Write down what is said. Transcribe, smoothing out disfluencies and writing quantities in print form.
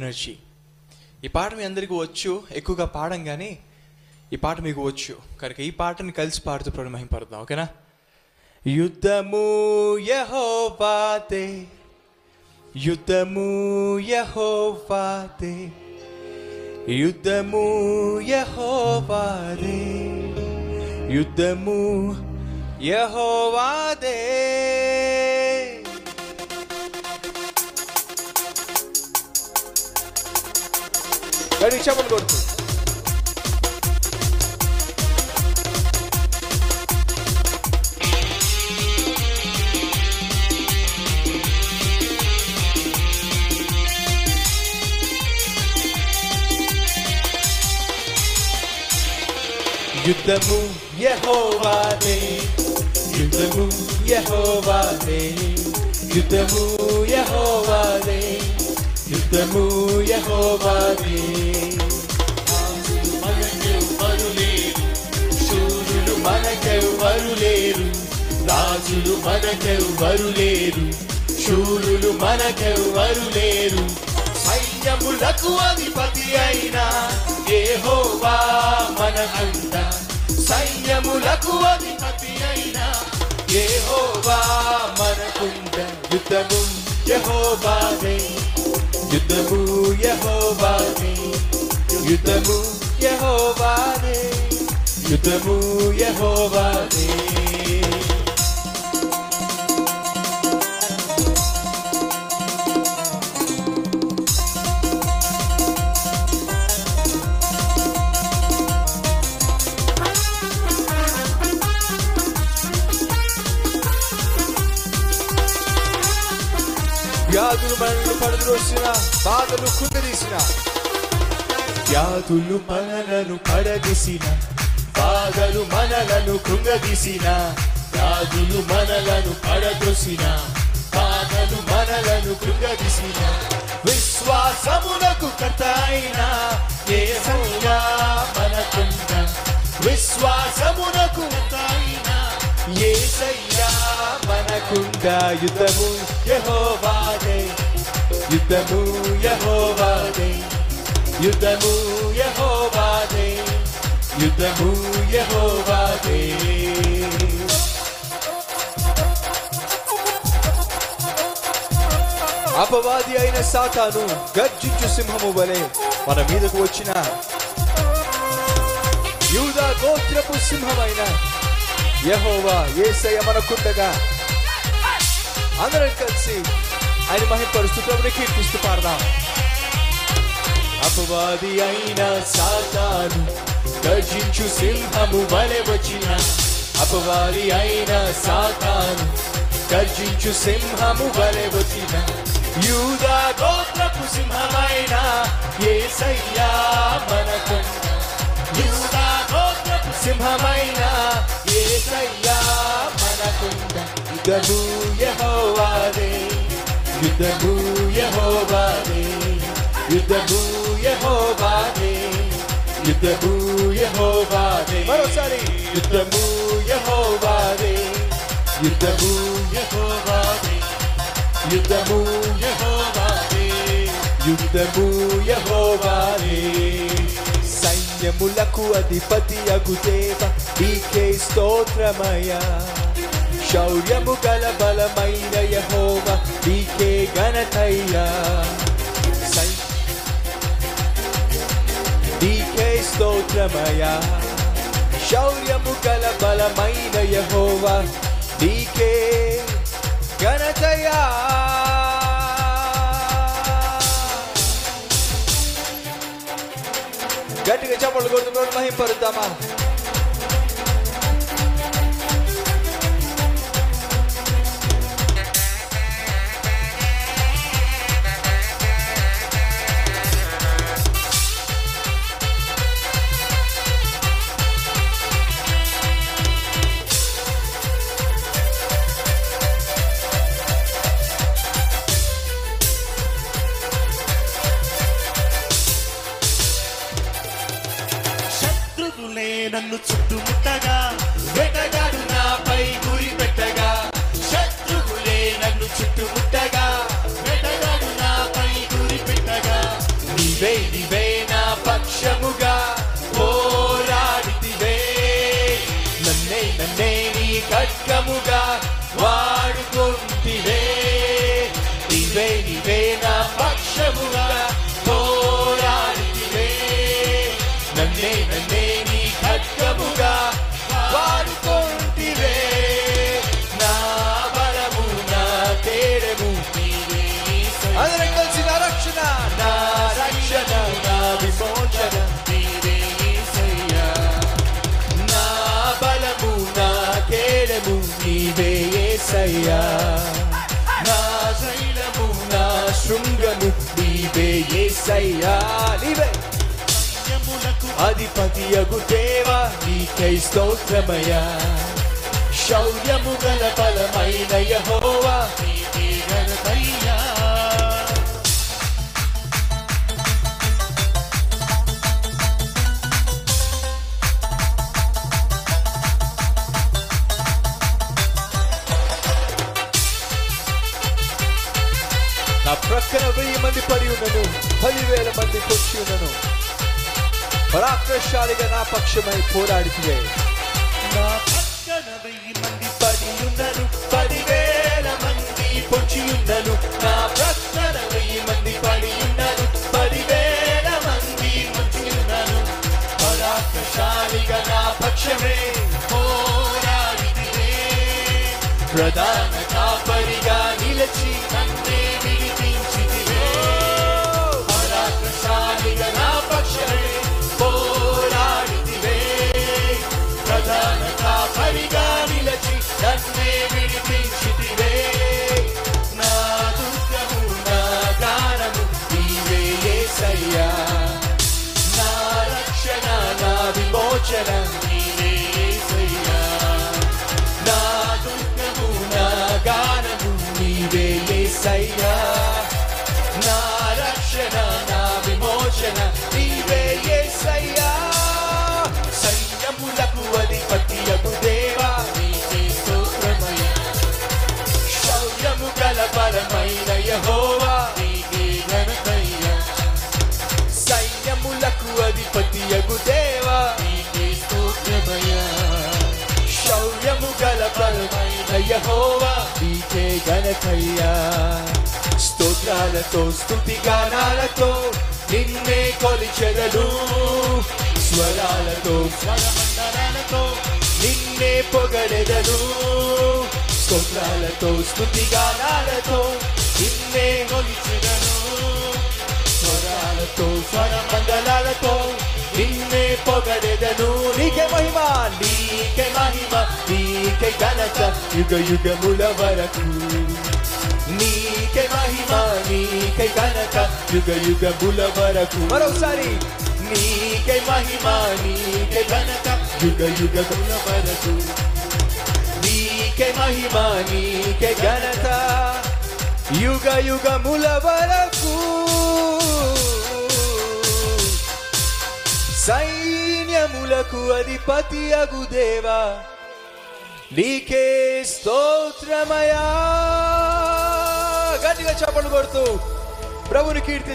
Energy. ఈ పాట మీ అందరికీ వచ్చు, ఎక్కువగా పాడం కానీ ఈ పాట మీకు వచ్చు కనుక ఈ పాటని కలిసి పాడుతూ ప్రభువుని మహిమపడదాం. ఓకేనా? యుద్ధము యెహోవాదే, యుద్ధము యెహోవాదే, యుద్ధము యెహోవాదే, యుద్ధము యెహోవాదే. గడి చెప్పలు కొడుతూ యుద్ధము యెహోవాదే, యుద్ధము యెహోవాదే, యుద్ధము యెహోవాదే, యుద్ధము యెహోవాదే. శూరులు మనకెవ్వరు లేరు, రాజులు మనకెవ్వరు లేరు, శూరులు మనకెవ్వరు లేరు. సైన్యములకు అధిపతి అయినా యెహోవా మనకుండ, సైన్యములకు అధిపతి అయినా యెహోవా మనకుండ. యుద్ధము యెహోవాదే, యుద్ధము యెహోవాదే, యుద్ధము యెహోవాదే, యుద్ధము యెహోవాదే. వ్యాధులు మనల్ని పడద్రోసిన, బాధలు కుంగదీసిన, వ్యాధులు మనలను పడదీసిన, బాధలు మనలను కృంగదీసిన, వ్యాధులు మనలను పడద్రోసిన, బాధలు మనలను కృంగదీసిన. విశ్వాసమునకు కర్త అయిన యేసయ్యా మనకుండ, విశ్వాసమునకు కర్త అయిన యేసయ్యా మనకుండ. యుద్ధము యెహోవాదే, యుద్ధము యెహోవాదే, యుద్ధము యెహోవాదే, యుద్ధము యెహోవాదే. అపవాది అయిన సాతాను గర్జించు సింహము వలె మన మీదకు వచ్చిన యూదా గోత్రపు సింహమైన యెహోవా యేసయ్య మనకుండగా అందరం కలిసి ఆయన మహిమపరుస్తూ ప్రభువుని కీర్తిస్తూ పాడదాం. అపవాది అయిన సాతాను గర్జించు సింహము వలె వచ్చిన, అపవాది అయిన సాతాను గర్జించు సింహము వలె వచ్చిన యూదా గోత్రపు సింహమైన యేసయ్యా మనకుండ, యూదా గోత్రపు సింహమైన యేసయ్యా మనకుండ. యుద్ధము యెహోవాదే, యుద్ధము యెహోవాదే, యుద్ధము యెహోవాదే, యుద్ధము యెహోవాదే. మరోసారి యుద్ధము యెహోవాదే, యుద్ధము యెహోవాదే, యుద్ధము యెహోవాదే, యుద్ధము యెహోవాదే. సైన్యములకు అధిపతి అగు దేవ నీకే స్తోత్రమయ్యా, శౌర్యము గల బలమైన యెహోవా నీకే ఘనతయ్యా. నీకే స్తోత్రమయ్యా, శౌర్యము గల బలమైన యెహోవా నీకే ఘనతయ్యా. గట్టిగా చప్పట్లు కొడుతూ మహిమపరుద్దామా? నన్ను చుట్టుముట్టగా వేటగాడు నాపై గురి పెట్టగా, శత్రువులే నన్ను చుట్టుముట్టగా వేటగాడు నాపై గురి పెట్టగా, నీవే నా పక్షముగా పోరాడితివే. నన్నే నీ ఖడ్గముగా వాడుకుంటివే. నీవే నా పక్షముగా పోరాడితివే. నన్నే నీ ఖడ్గముగా వాడుకుంటివే. నా బలము నా తేడము నీవే యేసయ్యా. అందరం కలిసి నా రక్షణ నా విమోచన నీవే యేసయ్యా. నా బలము నా కేడము నీవే యేసయ్యా. నా శైలము నా శృంగము నీవే యేసయ్యా. నీవే అధిపతియగు దేవా నీకై స్తోత్రమయ్యా. శౌర్యము గల బలమైన యెహోవా నీకే ఘనతయ్యా. నా ప్రక్కన 1000 మంది పడి ఉన్నను, 10,000 మంది పొంచి ఉన్నను, పరాక్రమశాలిగా నా పక్షమై పోరాడితివే. నా ప్రక్కన 1000 మంది పడి ఉన్నను, 10,000 మంది పొంచి ఉన్నను. నా ప్రక్కన 1000 మంది పడి ఉన్నను, 10,000 మంది పొంచి ఉన్నను. పరాక్రమశాలిగా నా పక్షమే పోరాడితివే. ప్రధాన కాపరిగా నిలచి నన్నే విడిపించితివే. పరాక్రమశాలిగా నా పక్షమే పోరాడితివే. ప్రధాన కాపరిగా నిలచి నన్నే విడిపించితివే. నా దుఃఖము నా గానము నీవే యేసయ్యా. నా రక్షణ నా విమోచన నీవే యేసయ్యా. నా దుఃఖము నా గానము నీవే యేసయ్యా. నా రక్షణ నా విమోచన నీవే యేసయ్యా. సైన్యములకు అధిపతియగు దేవా నీకే స్తోత్రమయ్యా. శౌర్యము గల బలమైన యెహోవా నీకే ఘనతయ్యా. సైన్యములకు అధిపతియగు దేవా నీకే స్తోత్రమయ్యా. శౌర్యము గల బలమైన యెహోవా నీకే ఘనతయ్యా. స్తోత్రాలతో స్తుతి గానాలతో నిన్నే కొలిచెదను. స్వరాలతో స్వరమండలాలతో నిన్నే పొగడెదను. స్తోత్రాలతో స్తుతి గానాలతో నిన్నే కొలిచెదను. స్వరాలతో స్వరమండలాలతో నిన్నే పొగడెదను. నీకే మహిమ నీకే మహిమ నీకే ఘనత యుగ యుగముల వరకు. నీకే మహిమ నీకే ఘనత యుగ యుగముల వరకు. మరోసారి నీకే మహిమ నీకే ఘనత యుగ యుగముల వరకు. నీకే మహిమ నీకే ఘనత యుగ యుగముల వరకు. సైన్యములకు అధిపతియగు దేవా నీకే స్తోత్రమయా. గట్టిగా చప్పట్లు కొడుతూ ప్రభుని కీర్తి